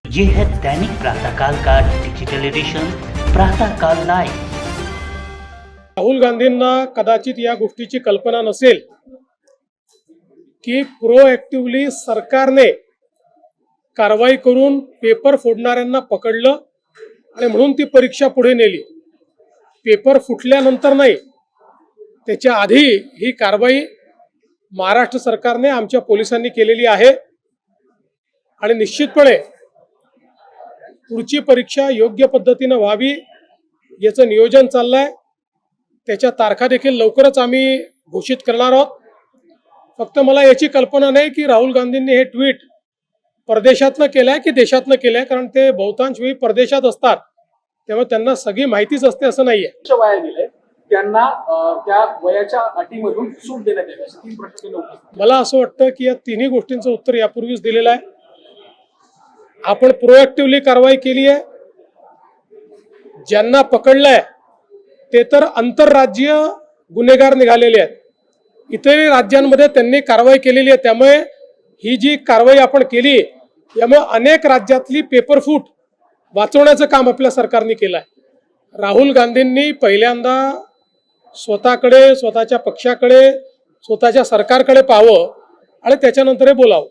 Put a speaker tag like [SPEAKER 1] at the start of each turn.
[SPEAKER 1] ये है दैनिक प्रातःकाल का डिजिटल एडिशन प्रातःकाल लाइव।
[SPEAKER 2] राहुल गांधींना कदाचित या गोष्टीची कल्पना नसेल की प्रोएक्टिव्हली सरकारने कारवाई करून पेपर फोडणाऱ्यांना पकडलं आणि म्हणून ती परीक्षा पुढे नेली। पेपर फुटल्यानंतर नाही, त्याच्या आधी ही कारवाई महाराष्ट्र सरकारने आमच्या पोलिसांनी केलेली आहे आणि निश्चितपणे पुढची परीक्षा योग्य पद्धतीने व्हावी याचं नियोजन चाललंय। त्याच्या तारखा देखील लवकरच आम्ही घोषित करणार आहोत। फक्त मला याची कल्पना नाही की राहुल गांधींनी हे ट्विट परदेशातनं केलंय की देशातनं केलंय, कारण ते बहुतांश वेळी परदेशात असतात, त्यामुळे त्यांना सगळी माहितीच असते असं नाहीये।
[SPEAKER 3] वया दिले त्यांना त्या वयाच्या अटीमधून सूट देण्यात यावी असे 3 प्रश्न केले होते।
[SPEAKER 2] मला असं वाटतं की या तिन्ही गोष्टींचं उत्तर यापूर्वीच दिलेलं आहे। आपण प्रोएक्टिव्हली कारवाई केली आहे। ज्यांना पकडलंय ते तर आंतरराज्यीय गुन्हेगार निघालेले आहेत, इतरही राज्यांमध्ये त्यांनी कारवाई केलेली आहे। त्यामुळे ही जी कारवाई आपण केली यामुळे अनेक राज्यातली पेपरफूट वाचवण्याचं काम आपल्या सरकारने केलं आहे। राहुल गांधींनी पहिल्यांदा स्वतःकडे, स्वतःच्या पक्षाकडे, स्वतःच्या सरकारकडे पाहावं आणि त्याच्यानंतर हे बोलावं।